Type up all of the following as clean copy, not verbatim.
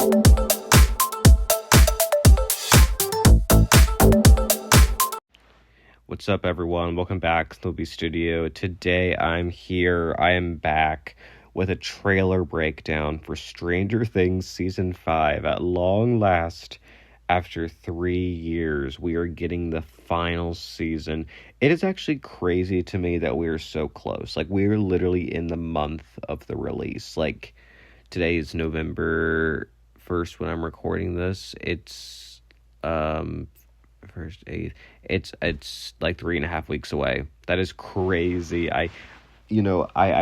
What's up, everyone? Welcome back, Snoopy Studio. Today I am back with a trailer breakdown for Stranger Things Season 5. At long last, after 3 years, we are getting the final season. It is actually crazy to me that we are so close. Like, we are literally in the month of the release. Like, today is November 1st when I'm recording this. It's, first, 8th. It's like 3.5 weeks away. That is crazy. I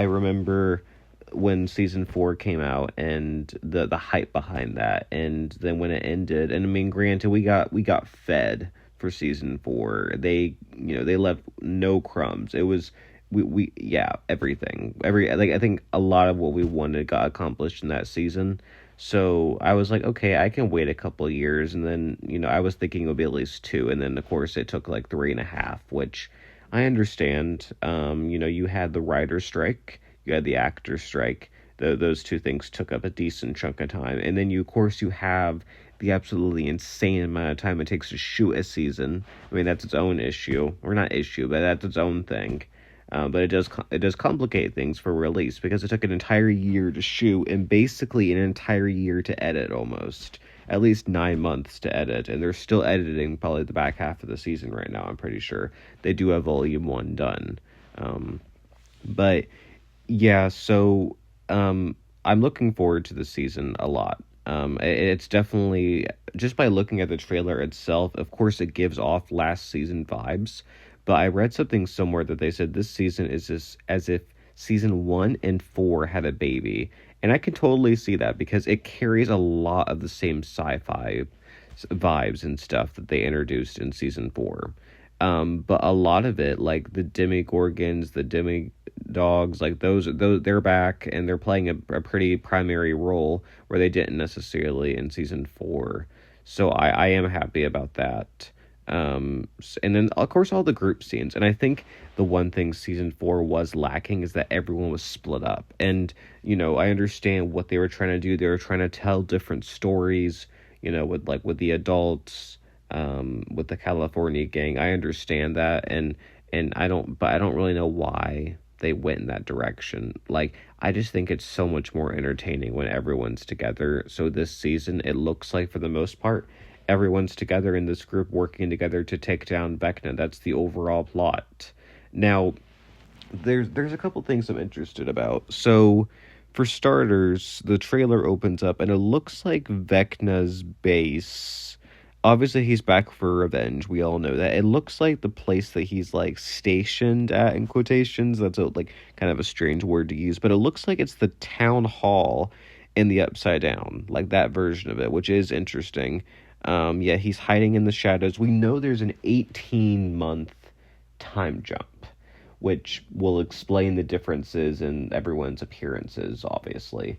remember when season 4 came out and the hype behind that, and then when it ended, and I mean, granted, we got fed for season 4. They left no crumbs. It was we yeah, everything. I think a lot of what we wanted got accomplished in that season. So I was like, okay, I can wait a couple of years, and then I was thinking it would be at least 2, and then of course it took like 3.5, which I understand. You had the writer's strike, you had the actor's strike. Those two things took up a decent chunk of time, and then of course you have the absolutely insane amount of time it takes to shoot a season. I mean, that's its own issue, or not issue, but that's its own thing. But it does complicate things for release, because it took an entire year to shoot and basically an entire year to edit, almost at least 9 months to edit, and they're still editing probably the back half of the season right now. I'm pretty sure they do have volume 1 done, but yeah. So I'm looking forward to the season a lot. It's definitely, just by looking at the trailer itself, of course it gives off last season vibes. But I read something somewhere that they said this season is just as if season 1 and 4 had a baby. And I can totally see that, because it carries a lot of the same sci-fi vibes and stuff that they introduced in season 4. But a lot of it, like the demigorgons, the demidogs, like those they're back, and they're playing a pretty primary role where they didn't necessarily in season 4. So I am happy about that. And then of course all the group scenes, and I think the one thing season 4 was lacking is that everyone was split up. And I understand what they were trying to do. They were trying to tell different stories, with the adults, with the California gang. I understand that, and I don't really know why they went in that direction. Like, I just think it's so much more entertaining when everyone's together. So this season, it looks like, for the most part, everyone's together in this group working together to take down Vecna. That's the overall plot. Now, there's a couple things I'm interested about. So, for starters, the trailer opens up and it looks like Vecna's base. Obviously, he's back for revenge. We all know that. It looks like the place that he's like stationed at, in quotations. That's kind of a strange word to use, but it looks like it's the town hall in the Upside Down, like that version of it, which is interesting. Yeah, he's hiding in the shadows. We know there's an 18-month time jump, which will explain the differences in everyone's appearances, obviously.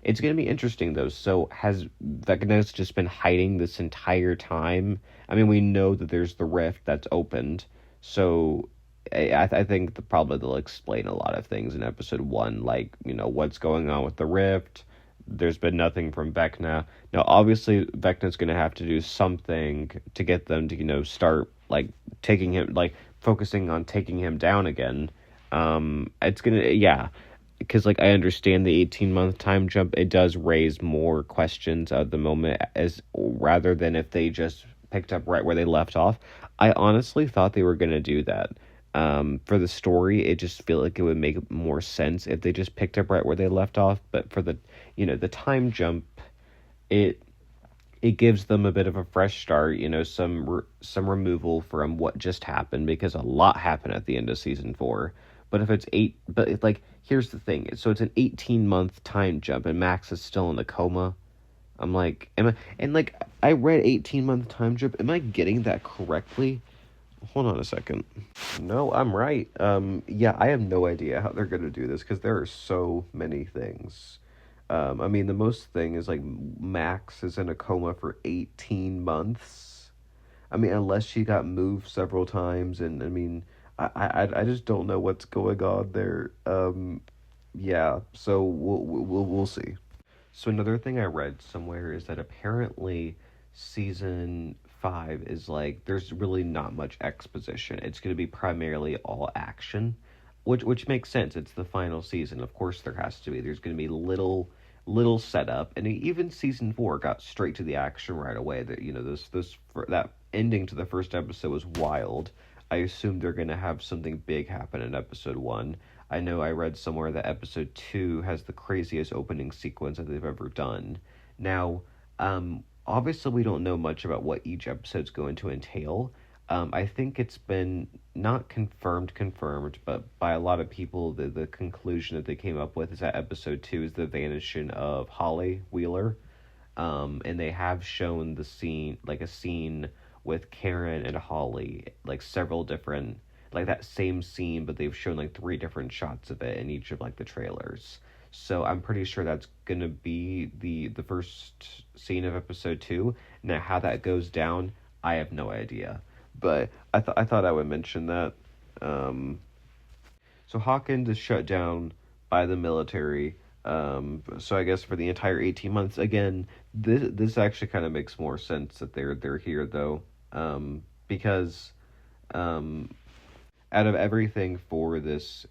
It's going to be interesting, though. So has Vecna's just been hiding this entire time? I mean, we know that there's the rift that's opened, so I think probably they'll explain a lot of things in episode 1, like, what's going on with the rift. There's been nothing from Vecna. Now, obviously, Vecna's going to have to do something to get them to, start, like, taking him, like, focusing on taking him down again. It's going to, yeah, because, like, I understand the 18-month time jump. It does raise more questions at the moment, rather than if they just picked up right where they left off. I honestly thought they were going to do that. For the story, it just feel like it would make more sense if they just picked up right where they left off. But for the time jump, it gives them a bit of a fresh start. Some removal from what just happened, because a lot happened at the end of season 4. But if it's here's the thing. So it's an 18-month time jump, and Max is still in a coma. I'm like, I read 18-month time jump. Am I getting that correctly? Hold on a second. No, I'm right. Yeah, I have no idea how they're going to do this, because there are so many things. I mean, the most thing is, like, Max is in a coma for 18 months. I mean, unless she got moved several times, and I mean, I just don't know what's going on there. Yeah, so we'll see. So another thing I read somewhere is that apparently season 5 is like there's really not much exposition. It's going to be primarily all action, which makes sense. It's the final season. Of course there has to be. There's going to be little setup, and even season 4 got straight to the action right away. That this that ending to the first episode was wild. I assume they're going to have something big happen in episode 1. I know I read somewhere that episode 2 has the craziest opening sequence that they've ever done. Now, obviously, we don't know much about what each episode's going to entail. I think it's been not confirmed, but by a lot of people, the conclusion that they came up with is that episode 2 is the vanishing of Holly Wheeler. And they have shown the scene, like a scene with Karen and Holly, like several different, like that same scene, but they've shown like 3 different shots of it in each of like the trailers. So I'm pretty sure that's gonna be the first scene of episode 2. Now how that goes down, I have no idea. But I thought I would mention that. Um, so Hawkins is shut down by the military. So I guess for the entire 18 months. Again, this actually kind of makes more sense that they're here though, because um, out of everything for this,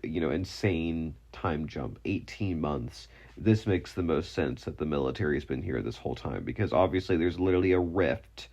insane time jump, 18 months. This makes the most sense that the military's been here this whole time because obviously there's literally a rift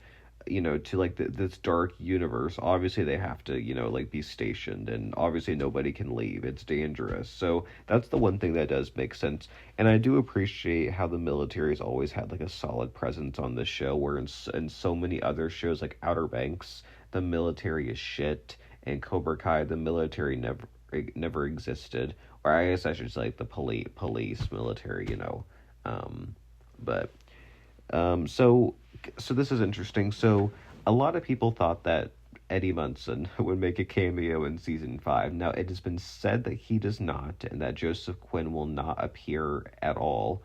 to like this dark universe. Obviously they have to like be stationed, and obviously nobody can leave. It's dangerous. So that's the one thing that does make sense. And I do appreciate how the military's always had like a solid presence on this show, where in so many other shows like Outer Banks the military is shit, and Cobra Kai the military never existed, or I guess I should say like the police military, but so this is interesting. So a lot of people thought that Eddie Munson would make a cameo in season 5. Now it has been said that he does not, and that Joseph Quinn will not appear at all.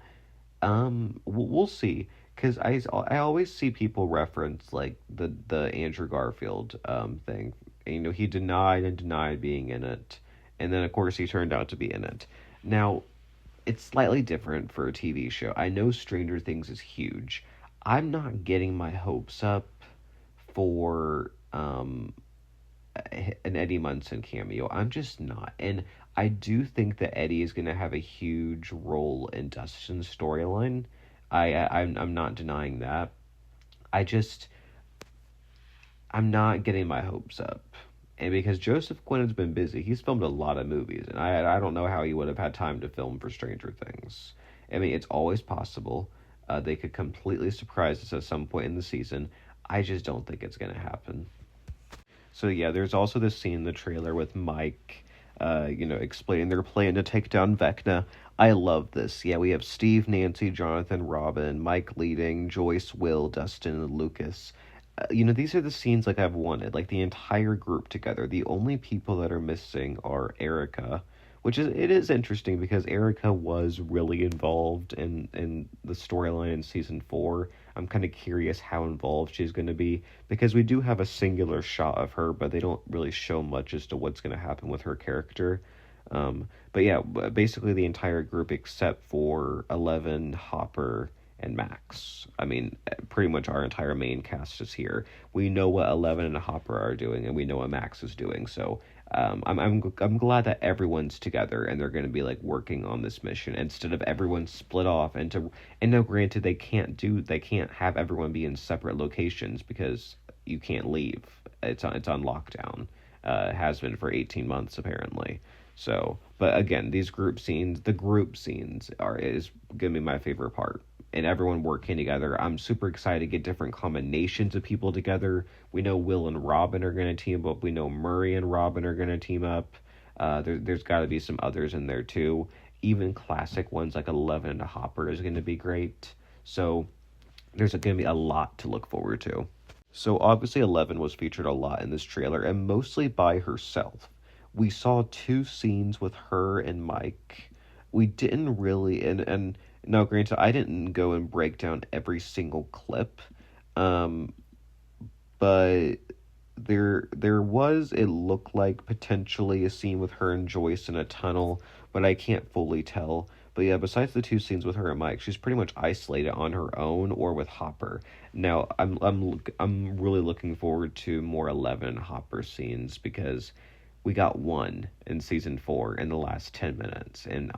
We'll see, because I always see people reference like the Andrew Garfield thing. And, he denied and denied being in it, and then of course he turned out to be in it. Now it's slightly different for a TV show. I know Stranger Things is huge. I'm not getting my hopes up for an Eddie Munson cameo. I'm just not. And I do think that Eddie is going to have a huge role in Dustin's storyline. I'm not denying that. I'm not getting my hopes up. And because Joseph Quinn has been busy, he's filmed a lot of movies, and I don't know how he would have had time to film for Stranger Things. I mean, it's always possible. They could completely surprise us at some point in the season. I just don't think it's going to happen. So yeah, there's also this scene in the trailer with Mike, explaining their plan to take down Vecna. I love this. Yeah, we have Steve, Nancy, Jonathan, Robin, Mike leading, Joyce, Will, Dustin, and Lucas. These are the scenes like I've wanted, like the entire group together. The only people that are missing are Erica, it is interesting because Erica was really involved in the storyline in season 4. I'm kind of curious how involved she's going to be, because we do have a singular shot of her, but they don't really show much as to what's going to happen with her character. But yeah, basically the entire group except for 11, Hopper, and Max. I mean, pretty much our entire main cast is here. We know what 11 and Hopper are doing, and we know what Max is doing. So I'm glad that everyone's together and they're going to be like working on this mission instead of everyone split off. And now, granted, they can't have everyone be in separate locations because you can't leave. It's on lockdown. It has been for 18 months apparently. So, but again, the group scenes is going to be my favorite part. And everyone working together. I'm super excited to get different combinations of people together. We know Will and Robin are going to team up. We know Murray and Robin are going to team up. There's got to be some others in there too. Even classic ones like 11 and Hopper is going to be great. So there's going to be a lot to look forward to. So obviously 11 was featured a lot in this trailer, and mostly by herself. We saw 2 scenes with her and Mike. We didn't really, and now, granted, I didn't go and break down every single clip, but there was, it looked like potentially a scene with her and Joyce in a tunnel, but I can't fully tell. But yeah, besides the two scenes with her and Mike, she's pretty much isolated on her own or with Hopper. Now, I'm really looking forward to more 11 Hopper scenes because we got one in season 4 in the last 10 minutes, and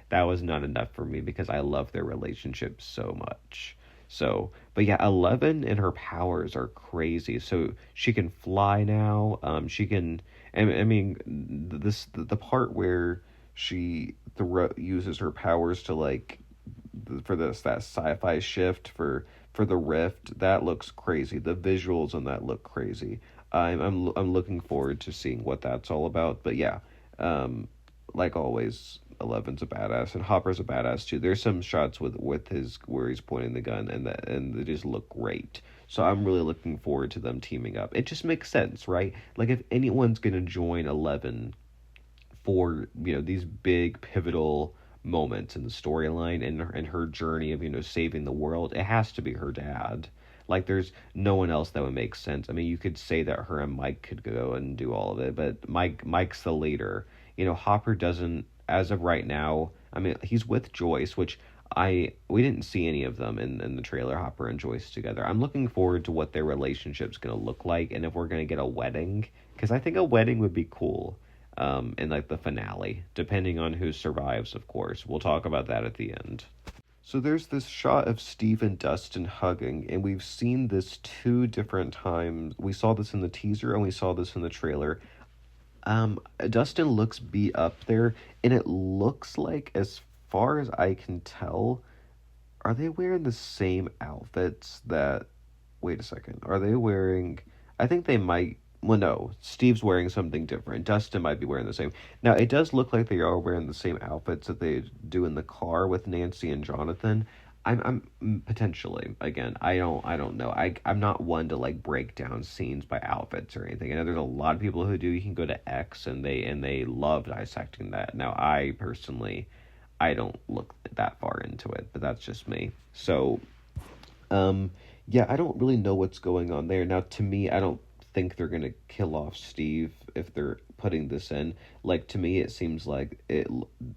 that was not enough for me because I love their relationship so much. So, but yeah, 11 and her powers are crazy. So she can fly now. She can, and I mean, the part where she uses her powers to like for that sci-fi shift for the rift, that looks crazy. The visuals on that look crazy. I'm looking forward to seeing what that's all about. But yeah, like always, Eleven's a badass and Hopper's a badass too. There's some shots with his where he's pointing the gun and they just look great. So I'm really looking forward to them teaming up. It just makes sense, right? Like if anyone's gonna join 11 for these big pivotal moments in the storyline and her journey of saving the world, it has to be her dad. Like there's no one else that would make sense. I mean, you could say that her and Mike could go and do all of it, but Mike's the leader. Hopper doesn't, as of right now. I mean, he's with Joyce, which we didn't see any of them in the trailer, Hopper and Joyce together. I'm looking forward to what their relationship's going to look like and if we're going to get a wedding, because I think a wedding would be cool. In like the finale, depending on who survives, of course. We'll talk about that at the end. So there's this shot of Steve and Dustin hugging, and we've seen this 2 different times. We saw this in the teaser and we saw this in the trailer. Dustin looks beat up there, and it looks like, as far as I can tell, are they wearing the same outfits that... Wait a second. Are they wearing... I think they might... Well, no. Steve's wearing something different. Dustin might be wearing the same. Now, it does look like they are wearing the same outfits that they do in the car with Nancy and Jonathan. I'm potentially, again, I don't know. I'm not one to like break down scenes by outfits or anything. I know there's a lot of people who do. You can go to X and they love dissecting that. Now, I personally, I don't look that far into it, but that's just me. So, yeah, I don't really know what's going on there. Now, to me, I don't think they're gonna kill off Steve if they're putting this in. Like, to me, it seems like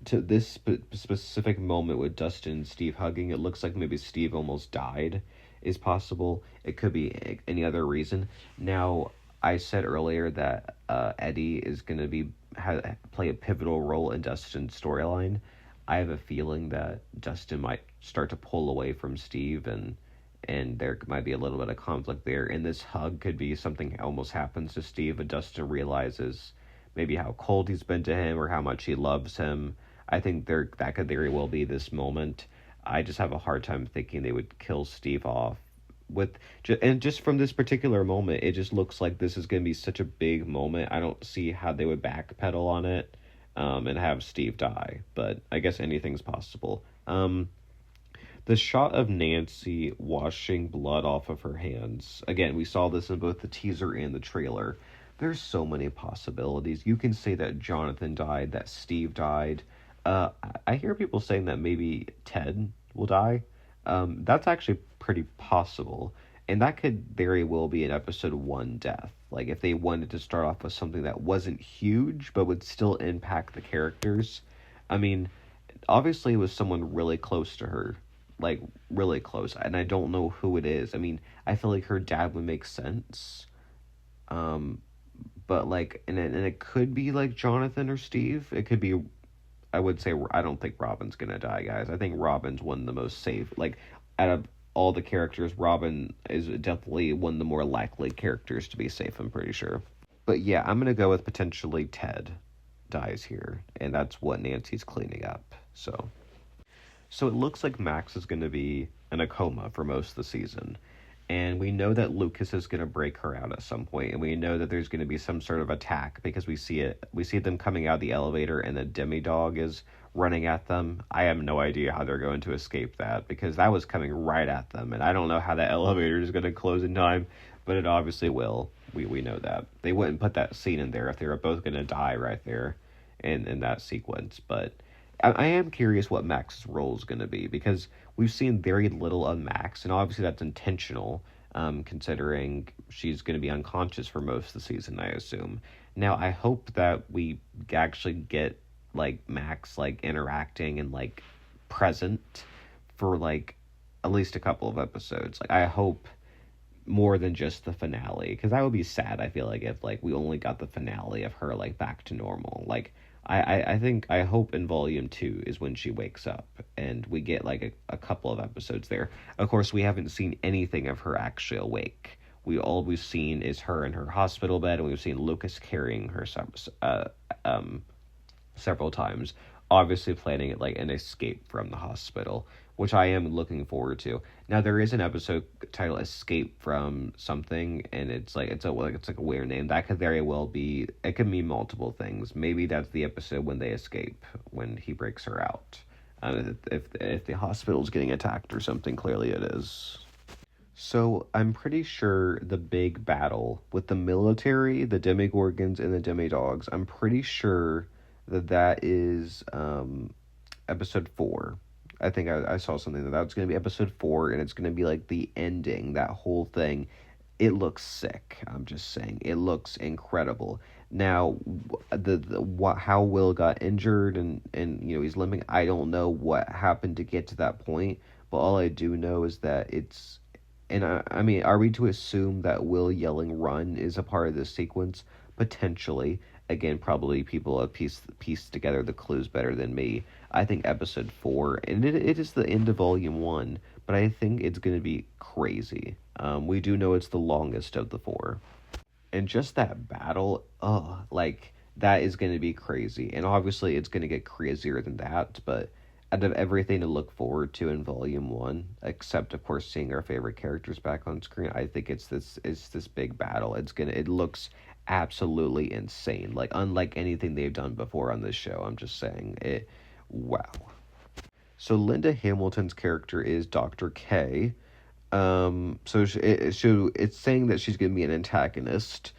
to this specific moment with Dustin and Steve hugging, it looks like maybe Steve almost died is possible. It could be any other reason. Now, I said earlier that Eddie is gonna play a pivotal role in Dustin's storyline. I have a feeling that Dustin might start to pull away from Steve, and there might be a little bit of conflict there. And this hug could be something almost happens to Steve, and Dustin realizes maybe how cold he's been to him or how much he loves him. I think that could very well be this moment. I just have a hard time thinking they would kill Steve off. And just from this particular moment, it just looks like this is going to be such a big moment. I don't see how they would backpedal on it and have Steve die. But I guess anything's possible. The shot of Nancy washing blood off of her hands. Again, we saw this in both the teaser and the trailer. There's so many possibilities. You can say that Jonathan died, that Steve died. I hear people saying that maybe Ted will die. That's actually pretty possible. And that could very well be an episode 1 death. Like, if they wanted to start off with something that wasn't huge, but would still impact the characters. I mean, obviously it was someone really close to her. Like, really close. And I don't know who it is. I mean, I feel like her dad would make sense. But, like, and it could be, like, Jonathan or Steve. It could be, I would say, I don't think Robin's gonna die, guys. I think Robin's one of the most safe. Like, out of all the characters, Robin is definitely one of the more likely characters to be safe, I'm pretty sure. But, yeah, I'm gonna go with potentially Ted dies here. And that's what Nancy's cleaning up, so... So it looks like Max is going to be in a coma for most of the season. And we know that Lucas is going to break her out at some point. And we know that there's going to be some sort of attack because we see them coming out of the elevator and the demi-dog is running at them. I have no idea how they're going to escape that because that was coming right at them. And I don't know how that elevator is going to close in time, but it obviously will. We know that. They wouldn't put that scene in there if they were both going to die right there in that sequence. But... I am curious what Max's role is going to be because we've seen very little of Max, and obviously that's intentional, considering she's going to be unconscious for most of the season, I assume. Now, I hope that we actually get like Max like interacting and like present for like at least a couple of episodes. Like I hope more than just the finale, because that would be sad. I feel like if like we only got the finale of her like back to normal. Like I think I hope in volume 2 is when she wakes up and we get like a couple of episodes there. Of course, we haven't seen anything of her actually awake. All we've seen is her in her hospital bed, and we've seen Lucas carrying her um several times, obviously planning it like an escape from the hospital, which I am looking forward to. Now there is an episode titled "Escape from Something," and it's like it's like a weird name. That could very well be. It could mean multiple things. Maybe that's the episode when they escape, when he breaks her out. If the hospital's getting attacked or something, clearly it is. So I'm pretty sure the big battle with the military, the Demigorgons, and the Demidogs, I'm pretty sure that is episode 4. I think I saw something that was going to be episode 4, and it's going to be like the ending, that whole thing. It looks sick. I'm just saying, it looks incredible. Now, how Will got injured and he's limping. I don't know what happened to get to that point, but all I do know is that it's. And I mean, are we to assume that Will yelling "run" is a part of this sequence? Potentially. Again, probably people have pieced together the clues better than me. I think episode 4, and it is the end of volume 1, but I think it's going to be crazy. We do know it's the longest of the 4. And just that battle, like, that is going to be crazy. And obviously it's going to get crazier than that, but out of everything to look forward to in volume 1, except of course seeing our favorite characters back on screen, I think it's this big battle. It looks absolutely insane, like unlike anything they've done before on this show. I'm just saying it. Wow. So Linda Hamilton's character is Dr. K. It's saying that she's going to be an antagonist.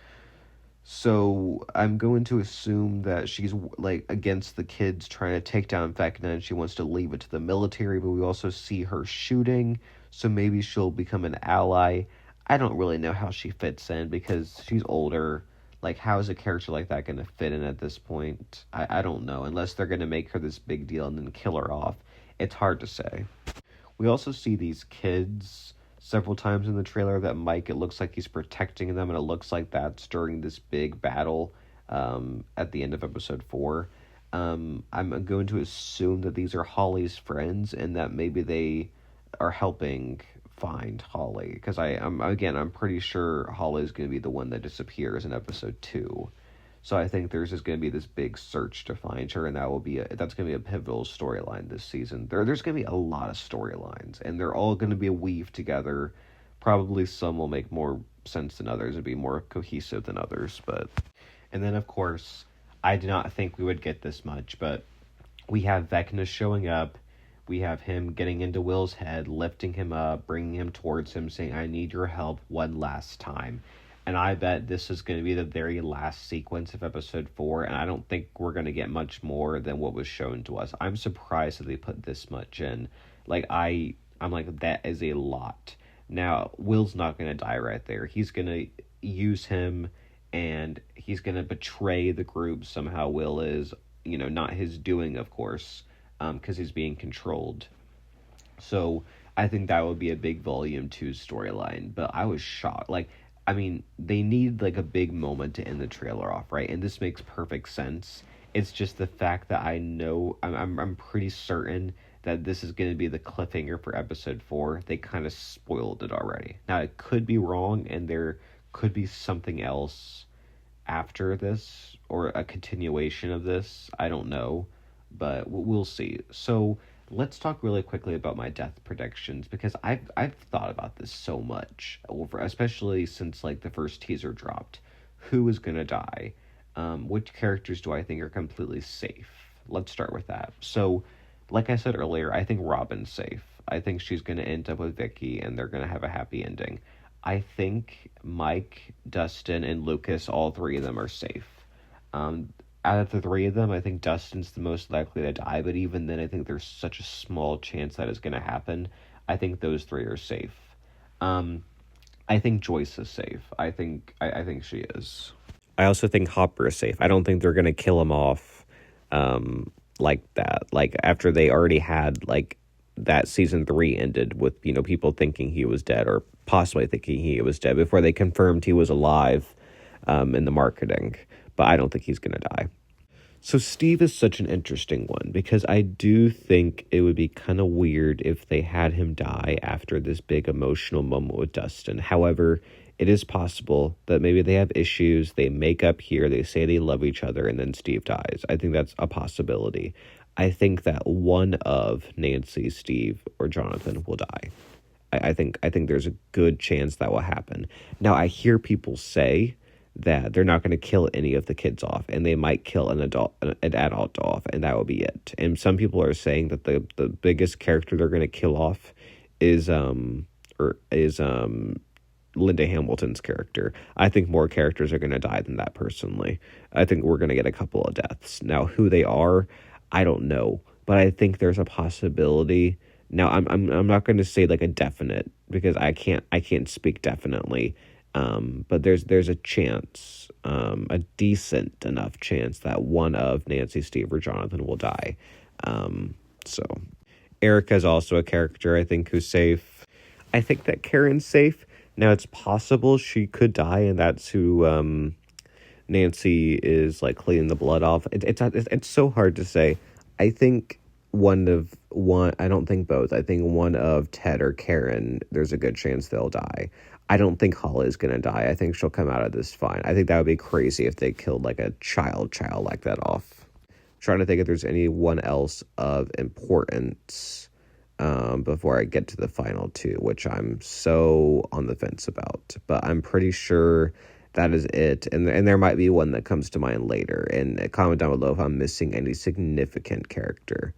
So I'm going to assume that she's like against the kids trying to take down Vecna, and she wants to leave it to the military, but we also see her shooting, so maybe she'll become an ally. I don't really know how she fits in because she's older. Like, how is a character like that going to fit in at this point? I don't know, unless they're going to make her this big deal and then kill her off. It's hard to say. We also see these kids several times in the trailer that Mike, it looks like he's protecting them, and it looks like that's during this big battle at the end of episode 4. I'm going to assume that these are Holly's friends and that maybe they are helping find Holly, because I'm pretty sure Holly's going to be the one that disappears in episode 2. So I think there's just going to be this big search to find her, and that's going to be a pivotal storyline this season. There's going to be a lot of storylines, and they're all going to be weaved together. Probably some will make more sense than others and be more cohesive than others. And then, of course, I did not think we would get this much, but we have Vecna showing up. We have him getting into Will's head, lifting him up, bringing him towards him, saying, "I need your help one last time." And I bet this is going to be the very last sequence of episode 4, and I don't think we're going to get much more than what was shown to us. I'm surprised that they put this much in. Like, I'm like, that is a lot. Now, Will's not going to die right there. He's going to use him, and he's going to betray the group somehow. Will is, not his doing, of course, because he's being controlled. So I think that would be a big volume 2 storyline, but I was shocked. Like, I mean, they need like a big moment to end the trailer off, right? And this makes perfect sense. It's just the fact that I'm pretty certain that this is going to be the cliffhanger for episode 4. They kind of spoiled it already. Now, it could be wrong, and there could be something else after this, or a continuation of this. I don't know, but we'll see. So let's talk really quickly about my death predictions, because I've thought about this so much, especially since like the first teaser dropped. Who is gonna die? Which characters do I think are completely safe? Let's start with that. So, like I said earlier, I think Robin's safe. I think she's gonna end up with Vicky, and they're gonna have a happy ending. I think Mike, Dustin, and Lucas, all 3 of them are safe. Out of the 3 of them, I think Dustin's the most likely to die, but even then, I think there's such a small chance that it's going to happen. I think those 3 are safe. I think Joyce is safe. I think she is. I also think Hopper is safe. I don't think they're going to kill him off. like that. Like after they already had like that season 3 ended with people thinking he was dead or possibly thinking he was dead before they confirmed he was alive in the marketing. But I don't think he's gonna die. So Steve is such an interesting one because I do think it would be kind of weird if they had him die after this big emotional moment with Dustin. However, it is possible that maybe they have issues, they make up here, they say they love each other, and then Steve dies. I think that's a possibility. I think that one of Nancy, Steve, or Jonathan will die. I think there's a good chance that will happen. Now I hear people say that they're not going to kill any of the kids off, and they might kill an adult off, and that will be it. And some people are saying that the biggest character they're going to kill off is Linda Hamilton's character. I think more characters are going to die than that personally. I think we're going to get a couple of deaths. Now, who they are, I don't know, but I think there's a possibility. Now, I'm not going to say like a definite because I can't speak definitely. But there's a chance, a decent enough chance that one of Nancy, Steve, or Jonathan will die. So Erica is also a character I think who's safe. I think that Karen's safe. Now it's possible she could die, and that's who Nancy is like cleaning the blood off. It's so hard to say. I think one. I don't think both. I think one of Ted or Karen. There's a good chance they'll die. I don't think Holly's gonna die. I think she'll come out of this fine. I think that would be crazy if they killed like a child like that off. I'm trying to think if there's anyone else of importance before I get to the final two, which I'm so on the fence about. But I'm pretty sure that is it. And there might be one that comes to mind later. And comment down below if I'm missing any significant character.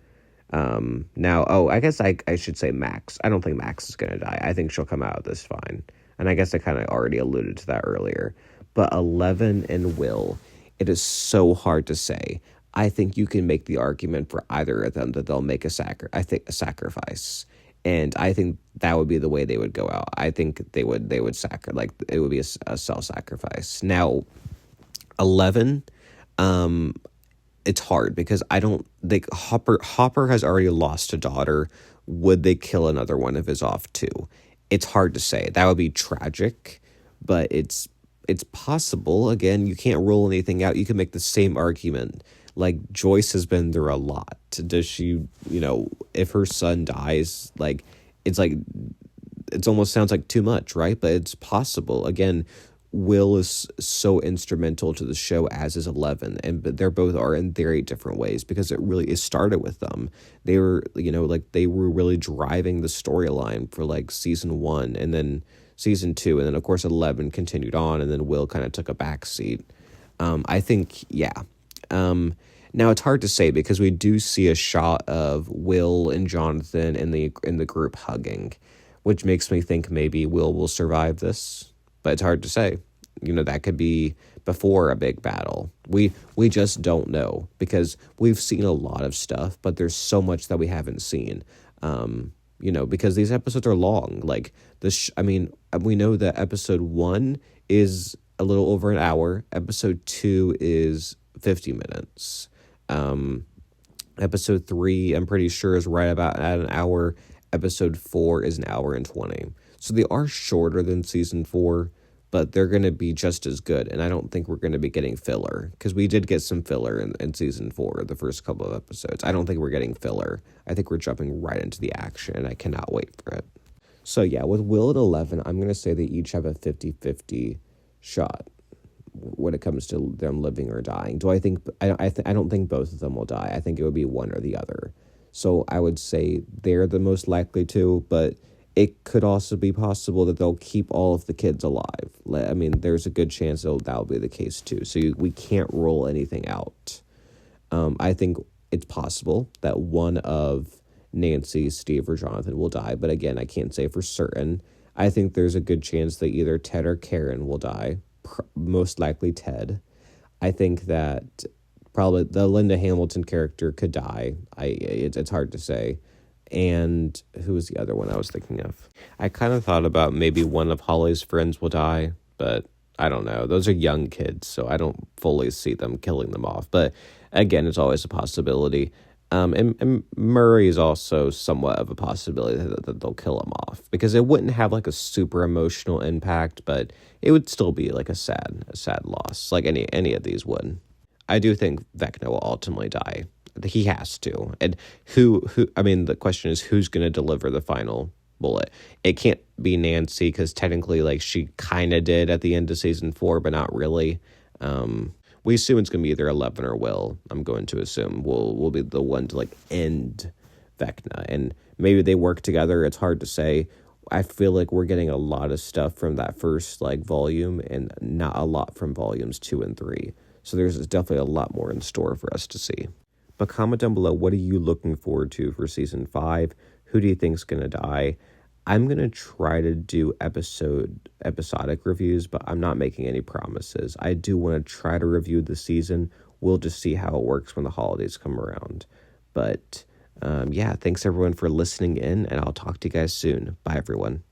I guess I should say Max. I don't think Max is going to die. I think she'll come out of this fine. And I guess I kind of already alluded to that earlier. But 11 and Will, it is so hard to say. I think you can make the argument for either of them that they'll make a sacrifice. And I think that would be the way they would go out. I think they would it would be a self-sacrifice. Now, 11, it's hard because I don't think Hopper has already lost a daughter. Would they kill another one of his off too? It's hard to say. That would be tragic, but it's possible. Again, you can't rule anything out. You can make the same argument. Like Joyce has been through a lot. Does she, if her son dies, it's almost sounds like too much, right? But it's possible. Again, Will is so instrumental to the show, as is 11, but they're both are in very different ways because it started with them. They were, they were really driving the storyline for like season 1 and then season 2, and then of course 11 continued on, and then Will kind of took a back seat. I think, yeah. Now it's hard to say because we do see a shot of Will and Jonathan in the group hugging, which makes me think maybe Will will survive this. But it's hard to say. That could be before a big battle. We just don't know because we've seen a lot of stuff, but there's so much that we haven't seen. Because these episodes are long. Like we know that episode 1 is a little over an hour. Episode 2 is 50 minutes. Episode 3, I'm pretty sure, is right about at an hour. Episode 4 is an hour and 20. So they are shorter than season 4, but they're going to be just as good. And I don't think we're going to be getting filler because we did get some filler in season 4, the first couple of episodes. I don't think we're getting filler. I think we're jumping right into the action, and I cannot wait for it. So yeah, with Will and 11, I'm going to say they each have a 50-50 shot when it comes to them living or dying. I don't think both of them will die. I think it would be one or the other. So I would say they're the most likely to, but it could also be possible that they'll keep all of the kids alive. I mean, there's a good chance that'll be the case too. So we can't rule anything out. I think it's possible that one of Nancy, Steve, or Jonathan will die. But again, I can't say for certain. I think there's a good chance that either Ted or Karen will die. Most likely Ted. I think that probably the Linda Hamilton character could die. It's hard to say. And who was the other one I was thinking of? I kind of thought about maybe one of Holly's friends will die, but I don't know. Those are young kids, so I don't fully see them killing them off. But again, it's always a possibility. And Murray is also somewhat of a possibility that they'll kill him off because it wouldn't have like a super emotional impact, but it would still be like a sad loss, like any of these would. I do think Vecna will ultimately die. He has to. And I mean, the question is who's going to deliver the final bullet? It can't be Nancy because technically, like, she kind of did at the end of season 4, but not really. We assume it's going to be either 11 or Will. I'm going to assume will be the one to, like, end Vecna. And maybe they work together. It's hard to say. I feel like we're getting a lot of stuff from that first, like, volume and not a lot from volumes 2 and 3. So there's definitely a lot more in store for us to see. But comment down below, what are you looking forward to for season 5? Who do you think's going to die? I'm going to try to do episodic reviews, but I'm not making any promises. I do want to try to review the season. We'll just see how it works when the holidays come around. But yeah, thanks everyone for listening in, and I'll talk to you guys soon. Bye, everyone.